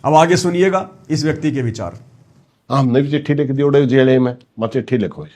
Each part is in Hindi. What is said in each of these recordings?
अब आगे सुनिएगा इस व्यक्ति के विचार। हमने भी चिट्ठी लिख दी उड़े जेले में, मैं चिट्ठी लिखो,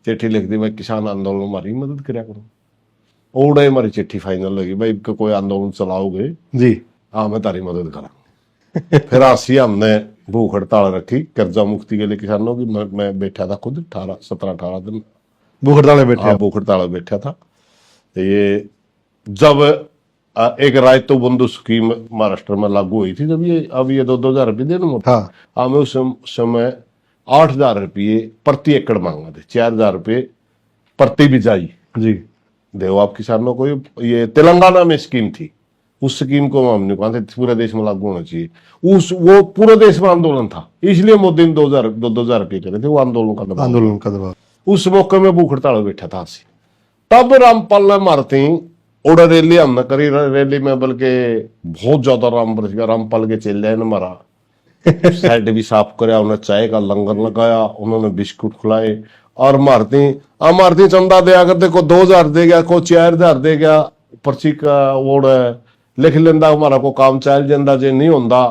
चिट्ठी लिख दी मैं किसान आंदोलन हमारी मदद कराया करूँ। उड़े हमारी चिट्ठी फाइनल होगी भाई कोई आंदोलन चलाओगे जी, हाँ मैं तारी मदद करा। फिर आसी हमने भूख हड़ताल रखी कर्जा मुक्ति के लिए किसानों की। मैं बैठा था खुद 17-18 दिन भूख हड़ताल में बैठे। हाँ भूख हड़ताल में बैठा था। तो ये जब एक रायतो बंधु स्कीम महाराष्ट्र में लागू हुई थी, जब ये अब ये 2,000 रुपये देने हाँ, हमें उस समय 8,000 रुपये प्रति एकड़ मांगा थे, 4,000 रुपये प्रति बिजाई जी, देव आप किसानों को। ये तेलंगाना में स्कीम थी, उस स्कीम को हमने कहा था पूरे देश में लागू होना चाहिए। वो पूरे देश में आंदोलन था, इसलिए मोदी ने 2,000 रुपये करे थे, वो आंदोलन का दबाव। उस मौके में भूख हड़ताल बैठा था। तब रामपाल ने मारती उड़ा रैली हमने करी, रैली में बल्कि बहुत ज्यादा रामपाल के चेले ने मारा। साइड भी साफ कराया, उन्हें चाय का लंगर लगाया, उन्होंने बिस्कुट खिलाए और मारती चंदा दे अगर देखो 2,000 दे गया, को 4,000 दे गया, पर्ची का वो लिख लेंदा, हमारा को काम चल जाता, जे नहीं होता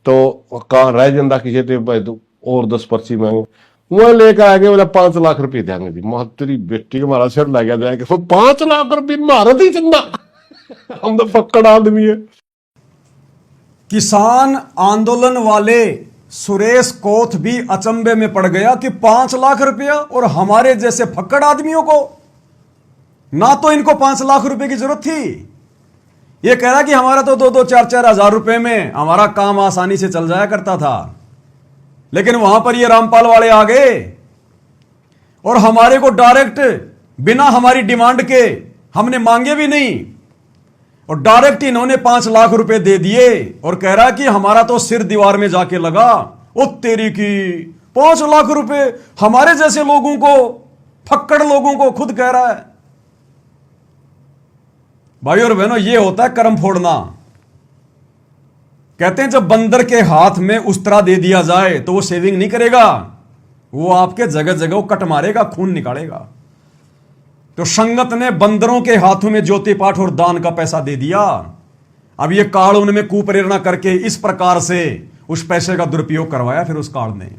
तो कहाँ रह जाता किसी तो और 10 पर्ची मांगे। वो लेकर आ गए, बोला 5 लाख रुपए देंगे जी। तेरी बेटी के हमारा सिर लग गया जाएगा, 5 लाख रुपये मारा दी चंदा। हम तो पक्कड़ आदमी है। किसान आंदोलन वाले सुरेश कोथ भी अचंभे में पड़ गया कि 5 लाख रुपया, और हमारे जैसे फक्कड़ आदमियों को ना तो इनको 5 लाख रुपए की जरूरत थी। ये कह रहा कि हमारा तो 2-2, 4-4 हजार रुपए में हमारा काम आसानी से चल जाया करता था। लेकिन वहां पर ये रामपाल वाले आ गए और हमारे को डायरेक्ट बिना हमारी डिमांड के, हमने मांगे भी नहीं, और डायरेक्ट इन्होंने 5 लाख रुपए दे दिए और कह रहा कि हमारा तो सिर दीवार में जाके लगा। ओ तेरी की 5 लाख रुपए हमारे जैसे लोगों को, फक्कड़ लोगों को खुद कह रहा है। भाई और बहनों, ये होता है कर्म फोड़ना। कहते हैं जब बंदर के हाथ में उस्तरा दे दिया जाए तो वो सेविंग नहीं करेगा, वो आपके जगह जगह कट मारेगा, खून निकालेगा। तो संगत ने बंदरों के हाथों में ज्योति पाठ और दान का पैसा दे दिया। अब ये काल उनमें कुप्रेरणा करके इस प्रकार से उस पैसे का दुरुपयोग करवाया। फिर उस काल ने,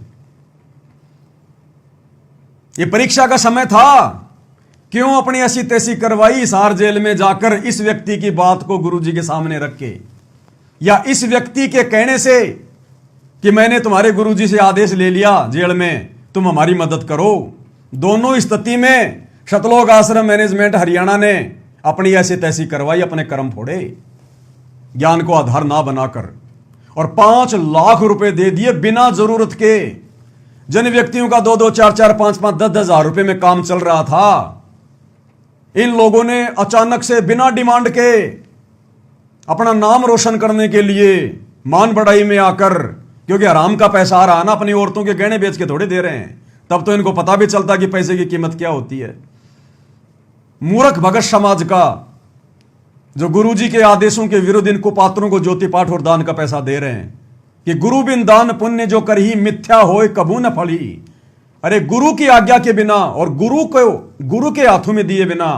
ये परीक्षा का समय था, क्यों अपनी ऐसी तैसी करवाई हिसार जेल में जाकर इस व्यक्ति की बात को गुरुजी के सामने रख के, या इस व्यक्ति के कहने से कि मैंने तुम्हारे गुरुजी से आदेश ले लिया जेल में, तुम हमारी मदद करो। दोनों स्थिति में शतलोक आश्रम मैनेजमेंट हरियाणा ने अपनी ऐसी तैसी करवाई, अपने कर्म फोड़े, ज्ञान को आधार ना बनाकर, और 5 लाख रुपए दे दिए बिना जरूरत के। जिन व्यक्तियों का 2-2, 4-4, 5-5, 10-10 हजार रुपए में काम चल रहा था, इन लोगों ने अचानक से बिना डिमांड के अपना नाम रोशन करने के लिए मान बढ़ाई में आकर, क्योंकि हराम का पैसा आ रहा ना, अपनी औरतों के गहने बेच के थोड़े दे रहे हैं, तब तो इनको पता भी चलता कि पैसे की कीमत क्या होती है। मूर्ख भगत समाज का जो गुरुजी के आदेशों के विरुद्ध इन कुपात्रों को ज्योति पाठ और दान का पैसा दे रहे हैं कि गुरु बिन दान पुण्य जो करही मिथ्या होए कबू न फली। अरे गुरु की आज्ञा के बिना और गुरु के हाथों में दिए बिना,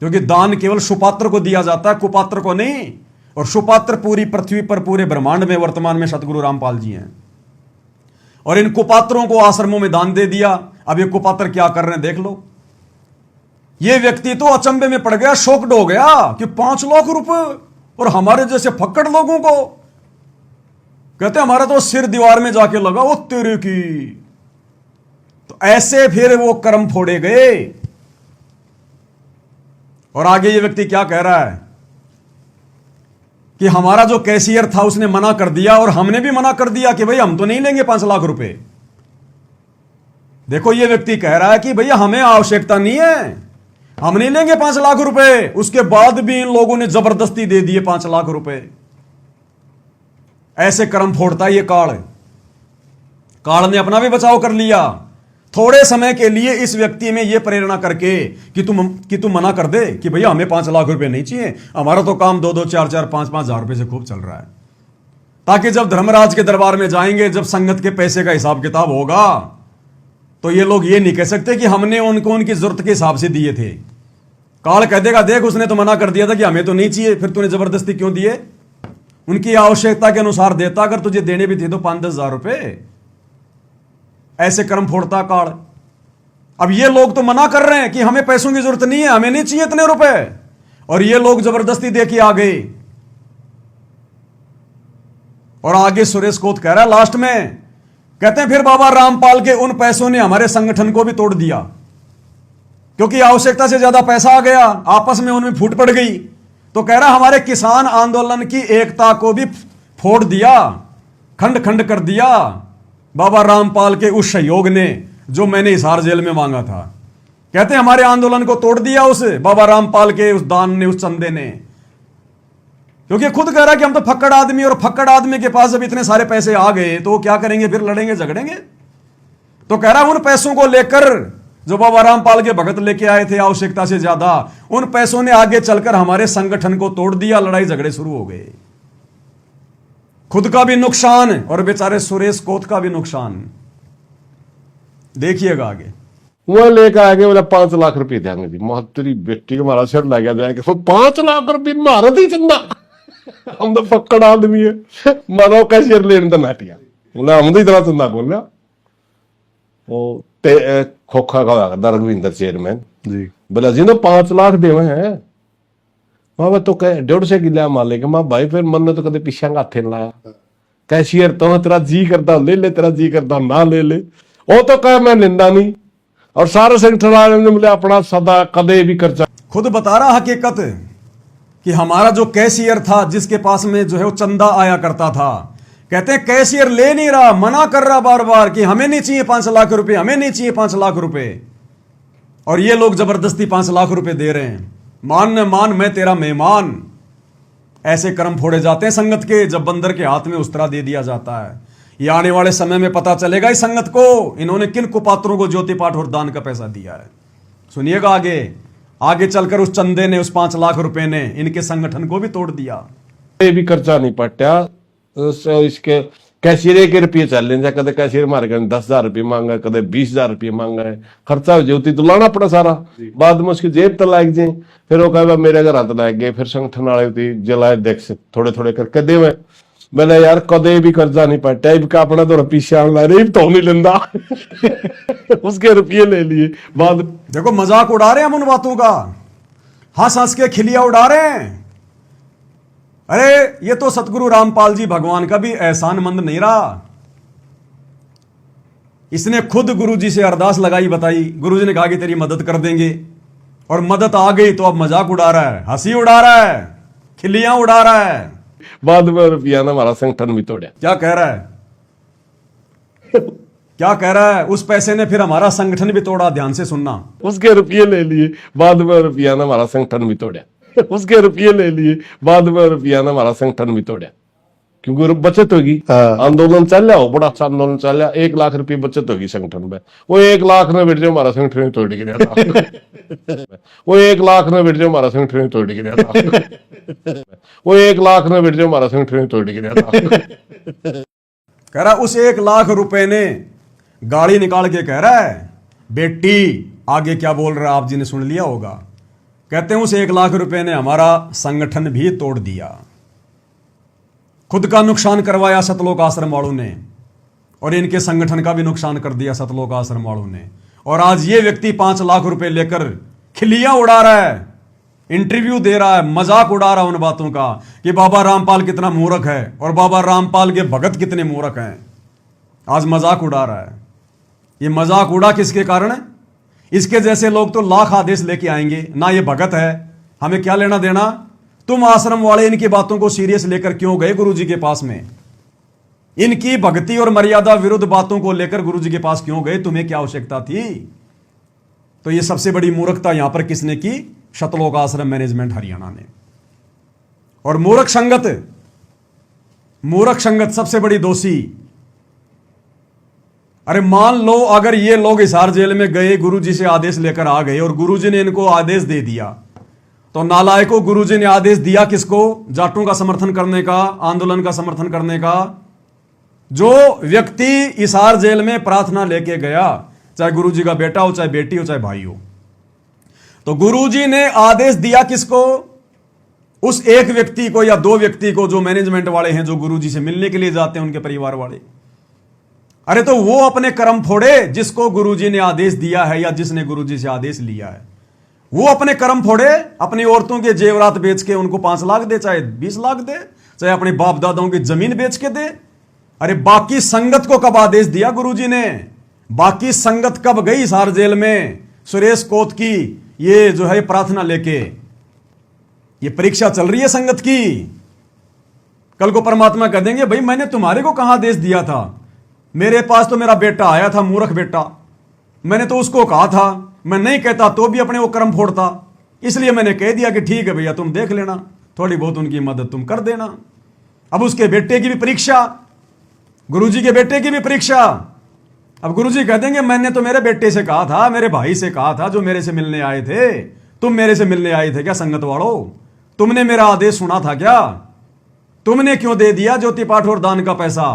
क्योंकि दान केवल सुपात्र को दिया जाता है, कुपात्र को नहीं। और सुपात्र पूरी पृथ्वी पर, पूरे ब्रह्मांड में वर्तमान में सतगुरु रामपाल जी हैं। और इन कुपात्रों को आश्रमों में दान दे दिया। अब ये कुपात्र क्या कर रहे हैं देख लो। ये व्यक्ति तो अचंभे में पड़ गया, शॉक्ड हो गया कि 5 लाख रुपए, और हमारे जैसे फक्कड़ लोगों को कहते हमारा तो सिर दीवार में जाके लगा। वो तेरे की, तो ऐसे फिर वो कर्म फोड़े गए। और आगे ये व्यक्ति क्या कह रहा है कि हमारा जो कैशियर था उसने मना कर दिया, और हमने भी मना कर दिया कि भाई हम तो नहीं लेंगे 5 लाख रुपए। देखो ये व्यक्ति कह रहा है कि भैया हमें आवश्यकता नहीं है, हम नहीं लेंगे 5 लाख रुपए। उसके बाद भी इन लोगों ने जबरदस्ती दे दिए 5 लाख रुपए। ऐसे कर्म फोड़ता है ये काल। काल ने अपना भी बचाव कर लिया थोड़े समय के लिए, इस व्यक्ति में यह प्रेरणा करके कि तुम मना कर दे कि भैया हमें 5 लाख रुपए नहीं चाहिए, हमारा तो काम 2-2, 4-4, 5-5 हजार रुपए से खूब चल रहा है। ताकि जब धर्मराज के दरबार में जाएंगे, जब संगत के पैसे का हिसाब किताब होगा, तो ये लोग ये नहीं कह सकते कि हमने उनको उनकी जरूरत के हिसाब से दिए थे। काल कह देगा देख उसने तो मना कर दिया था कि हमें तो नहीं चाहिए, फिर तूने जबरदस्ती क्यों दिए। उनकी आवश्यकता के अनुसार देता, अगर तुझे देने भी थे तो 5-10 हजार रुपए। ऐसे कर्म फोड़ता काल। अब ये लोग तो मना कर रहे हैं कि हमें पैसों की जरूरत नहीं है, हमें नहीं चाहिए इतने रुपए, और ये लोग जबरदस्ती दे के आ गए। और आगे सुरेश कोत कह रहा है लास्ट में, कहते हैं फिर बाबा रामपाल के उन पैसों ने हमारे संगठन को भी तोड़ दिया, क्योंकि आवश्यकता से ज्यादा पैसा आ गया, आपस में उनमें फूट पड़ गई। तो कह रहा हमारे किसान आंदोलन की एकता को भी फोड़ दिया, खंड खंड कर दिया बाबा रामपाल के उस सहयोग ने जो मैंने हिसार जेल में मांगा था। कहते हैं हमारे आंदोलन को तोड़ दिया उस बाबा रामपाल के उस दान ने, उस चंदे ने, क्योंकि खुद कह रहा है कि हम तो फक्कड़ आदमी, और फक्कड़ आदमी के पास जब इतने सारे पैसे आ गए तो वो क्या करेंगे, फिर लड़ेंगे झगड़ेंगे। तो कह रहा है उन पैसों को लेकर जो बाबा रामपाल के भगत लेके आए थे आवश्यकता से ज्यादा, उन पैसों ने आगे चलकर हमारे संगठन को तोड़ दिया, लड़ाई झगड़े शुरू हो गए। खुद का भी नुकसान और बेचारे सुरेश कोत का भी नुकसान। देखिएगा आगे। वो लेकर आगे बोला 5 लाख रुपए देंगे जी। तेरी बेटी को हमारा सिर लग गया जाएगा, 5 लाख रुपए मारा दी चंदा। हम तो फक्कड़ आदमी है, मानो कैशियर लेने तो नाटिया बोला, हम तो इतना चंदा बोल वो खोखा का रघविंदर चेयरमैन जी बोला जी, 5 लाख देवे हैं। मैं तो कह 150 किला मालिक। मैं भाई फिर मन ने तो कदे पीछा हाथे न लाया। कैशियर तो तेरा जी करता ले ले, तेरा जी करता ना ले ले। वो तो कह मैं लेंदा नहीं, और सारे संगठन वाले ने बोले अपना सदा कदे भी खर्चा। खुद बता रहा हकीकत कि हमारा जो कैशियर था, जिसके पास में जो है वो चंदा आया करता था, कहते हैं कैशियर ले नहीं रहा, मना कर रहा बार बार कि हमें नहीं चाहिए 5 लाख रुपए, हमें नहीं चाहिए 5 लाख रुपए, और ये लोग जबरदस्ती 5 लाख रुपए दे रहे हैं। मान न मान मैं तेरा मेहमान। ऐसे कर्म फोड़े जाते हैं संगत के, जब बंदर के हाथ में उस्तरा दे दिया जाता है। ये आने वाले समय में पता चलेगा इस संगत को इन्होंने किन कुपात्रों को ज्योति पाठ और दान का पैसा दिया है। सुनिएगा आगे, आगे चलकर उस चंदे ने, उस 5 लाख रुपए ने इनके संगठन को भी तोड़ दिया। ये भी खर्चा नहीं पटा इसके। कैशियर के रुपये चल लें, कदे कैशियर हमारे 10,000 रुपये मांगा, कदे 20,000 रुपये मांगा है। खर्चा हो जाती तो लाना पड़ा सारा, बाद में उसकी जेब तो लाग जाए। फिर वो कहे मेरे घर हाथ लाग गए, फिर संगठन वाले जलाए देख से थोड़े थोड़े करके दे। मैंने यार कदे भी कर्जा नहीं पटा, इनका अपना तो पीछे ला रही तो नहीं लेंदा। उसके रुपये ले लिए बाद। देखो मजाक उड़ा रहे हैं हम उन बातों का, हंस हंस के खिलिया उड़ा रहे हैं। अरे ये तो सतगुरु रामपाल जी भगवान का भी एहसानमंद नहीं रहा। इसने खुद गुरु जी से अरदास लगाई, बताई, गुरु जी ने कहा कि तेरी मदद कर देंगे, और मदद आ गई तो अब मजाक उड़ा रहा है, हंसी उड़ा रहा है, खिलियां उड़ा रहा है। बाद में रुपया ने हमारा संगठन भी तोड़ा। क्या कह रहा है, क्या कह रहा है? उस पैसे ने फिर हमारा संगठन भी तोड़ा। ध्यान से सुनना। उसके रुपये ले लिए, बाद में रुपया ने हमारा संगठन भी तोड़ा। उसके रुपये ले लिए, बाद में रुपया ने हमारा संगठन भी तोड़ा, क्योंकि बचत होगी। आंदोलन चल रहा हो, बड़ा अच्छा आंदोलन चल रहा, 1 लाख रुपये बचत होगी संगठन में। वो 1 लाख ने बेटे हमारा संगठन तोड़ गिरा था। वो 1 लाख ने बेटे हमारा संगठन तोड़ गिरा था। वो 1 लाख ने बेटे हमारा संगठन तोड़ गिरा था। कह रहा उस 1 लाख रुपए ने गाड़ी निकाल के कह रहा है, बेटी आगे क्या बोल रहा है आप जी ने सुन लिया होगा। कहते हैं उस 1 लाख रुपए ने हमारा संगठन भी तोड़ दिया, खुद का नुकसान करवाया सतलोक आश्रम वालों ने, और इनके संगठन का भी नुकसान कर दिया सतलोक आश्रम वालों ने। और आज ये व्यक्ति 5 लाख रुपए लेकर खिलियां उड़ा रहा है, इंटरव्यू दे रहा है, मजाक उड़ा रहा है उन बातों का कि बाबा रामपाल कितना मूर्ख है और बाबा रामपाल के भगत कितने मूर्ख हैं। आज मजाक उड़ा रहा है। ये मजाक उड़ा किसके कारण है? इसके जैसे लोग तो लाख आदेश लेके आएंगे, ना ये भगत है, हमें क्या लेना देना। तुम आश्रम वाले इनकी बातों को सीरियस लेकर क्यों गए गुरुजी के पास में? इनकी भक्ति और मर्यादा विरुद्ध बातों को लेकर गुरुजी के पास क्यों गए? तुम्हें क्या आवश्यकता थी? तो ये सबसे बड़ी मूर्खता यहां पर किसने की? सतलोक आश्रम मैनेजमेंट हरियाणा ने। और मूर्ख संगत सबसे बड़ी दोषी। अरे मान लो अगर ये लोग हिसार जेल में गए, गुरुजी से आदेश लेकर आ गए और गुरुजी ने इनको आदेश दे दिया, तो नालायकों गुरुजी ने आदेश दिया किसको? जाटों का समर्थन करने का, आंदोलन का समर्थन करने का। जो व्यक्ति हिसार जेल में प्रार्थना लेके गया, चाहे गुरुजी का बेटा हो, चाहे बेटी हो, चाहे भाई हो, तो गुरुजी ने आदेश दिया किसको? उस एक व्यक्ति को या दो व्यक्ति को जो मैनेजमेंट वाले हैं, जो गुरुजी से मिलने के लिए जाते हैं, उनके परिवार वाले, अरे तो वो अपने कर्म फोड़े जिसको गुरुजी ने आदेश दिया है या जिसने गुरुजी से आदेश लिया है, वो अपने कर्म फोड़े, अपनी औरतों के जेवरात बेच के उनको 5 लाख दे, चाहे 20 लाख दे, चाहे अपने बाप दादाओं की जमीन बेच के दे। अरे बाकी संगत को कब आदेश दिया गुरुजी ने? बाकी संगत कब गई हिसार जेल में सुरेश कोत की ये जो है प्रार्थना लेके? ये परीक्षा चल रही है संगत की। कल को परमात्मा कह देंगे, भाई मैंने तुम्हारे को कहां आदेश दिया था? मेरे पास तो मेरा बेटा आया था, मूर्ख बेटा, मैंने तो उसको कहा था, मैं नहीं कहता तो भी अपने वो कर्म फोड़ता, इसलिए मैंने कह दिया कि ठीक है भैया तुम देख लेना, थोड़ी बहुत उनकी मदद तुम कर देना। अब उसके बेटे की भी परीक्षा, गुरुजी के बेटे की भी परीक्षा। अब गुरुजी कह देंगे, मैंने तो मेरे बेटे से कहा था, मेरे भाई से कहा था, जो मेरे से मिलने आए थे, तुम मेरे से मिलने आए थे क्या संगत वालों? तुमने मेरा आदेश सुना था क्या? तुमने क्यों दे दिया ज्योति पाठ और दान का पैसा?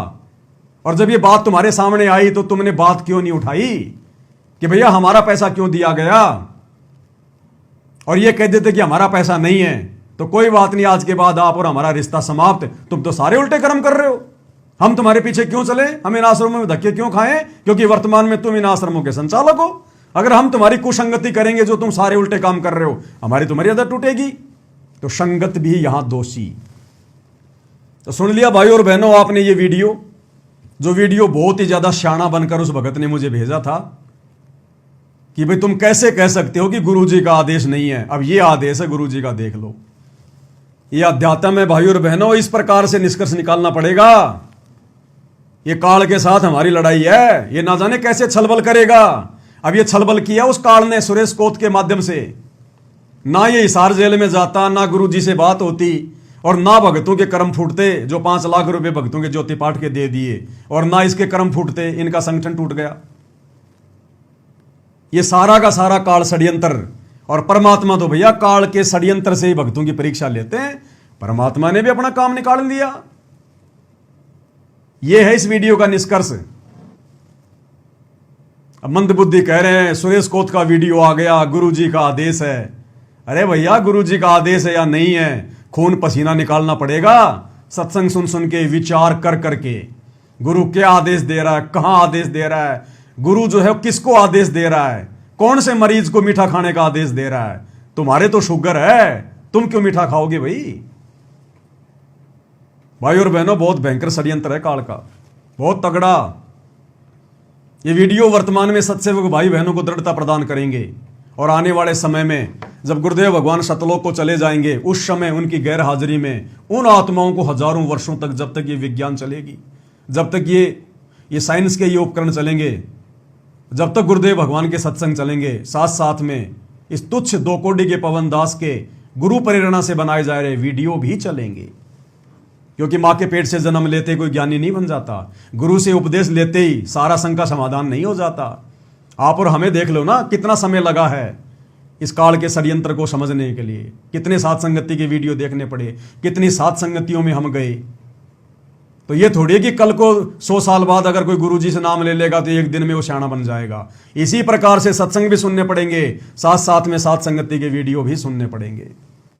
और जब ये बात तुम्हारे सामने आई तो तुमने बात क्यों नहीं उठाई कि भैया हमारा पैसा क्यों दिया गया? और ये कह देते कि हमारा पैसा नहीं है तो कोई बात नहीं, आज के बाद आप और हमारा रिश्ता समाप्त। तुम तो सारे उल्टे कर्म कर रहे हो, हम तुम्हारे पीछे क्यों चले, हम इन आश्रमों में धक्के क्यों खाएं? क्योंकि वर्तमान में तुम इन आश्रमों के संचालक हो। अगर हम तुम्हारी कुसंगति करेंगे, जो तुम सारे उल्टे काम कर रहे हो, हमारी तुम्हारी आदत टूटेगी। तो संगत भी यहां दोषी। तो सुन लिया भाई और बहनों आपने ये वीडियो, जो वीडियो बहुत ही ज्यादा शाना बनकर उस भगत ने मुझे भेजा था कि भाई तुम कैसे कह सकते हो कि गुरुजी का आदेश नहीं है? अब ये आदेश है गुरुजी का, देख लो। ये अध्यात्म है भाई और बहनों, इस प्रकार से निष्कर्ष निकालना पड़ेगा। ये काल के साथ हमारी लड़ाई है, ये ना जाने कैसे छलबल करेगा। अब ये छलबल किया उस काल ने सुरेश कोत के माध्यम से। ना ये हिसार जेल में जाता, ना गुरुजी से बात होती, और ना भक्तों के कर्म फूटते जो 5 लाख रुपए भक्तों के ज्योति पाठ के दे दिए, और ना इसके कर्म फूटते, इनका संगठन टूट गया। ये सारा का सारा काल षड्यंत्र। और परमात्मा तो भैया काल के षड्यंत्र से ही भक्तों की परीक्षा लेते हैं। परमात्मा ने भी अपना काम निकाल लिया। यह है इस वीडियो का निष्कर्ष। अब मंदबुद्धि कह रहे हैं सुरेश कोत का वीडियो आ गया, गुरुजी का आदेश है। अरे भैया गुरुजी का आदेश है या नहीं है, खून पसीना निकालना पड़ेगा। सत्संग सुन सुन के, विचार कर करके, गुरु क्या आदेश दे रहा है, कहां आदेश दे रहा है, गुरु जो है किसको आदेश दे रहा है, कौन से मरीज को मीठा खाने का आदेश दे रहा है। तुम्हारे तो शुगर है, तुम क्यों मीठा खाओगे भाई और बहनों? बहुत भयंकर षड्यंत्र है काल का, बहुत तगड़ा। ये वीडियो वर्तमान में सत्सेवक भाई बहनों को दृढ़ता प्रदान करेंगे। और आने वाले समय में जब गुरुदेव भगवान सतलोक को चले जाएंगे, उस समय उनकी गैर हाजिरी में उन आत्माओं को हजारों वर्षों तक, जब तक ये विज्ञान चलेगी, जब तक ये साइंस के ये उपकरण चलेंगे, जब तक गुरुदेव भगवान के सत्संग चलेंगे, साथ साथ में इस तुच्छ 2 कोड़ी के पवन दास के गुरु प्रेरणा से बनाए जा रहे वीडियो भी चलेंगे। क्योंकि मां के पेट से जन्म लेते कोई ज्ञानी नहीं बन जाता, गुरु से उपदेश लेते ही सारा संग का समाधान नहीं हो जाता। आप और हमें देख लो ना, कितना समय लगा है इस काल के षड्यंत्र को समझने के लिए। कितने साथ संगति के वीडियो देखने पड़े, कितनी साथ संगतियों में हम गए। तो ये थोड़ी है कि कल को 100 साल बाद अगर कोई गुरुजी से नाम ले लेगा तो एक दिन में वो शाना बन जाएगा। इसी प्रकार से सत्संग भी सुनने पड़ेंगे, साथ साथ में साथ संगति के वीडियो भी सुनने पड़ेंगे।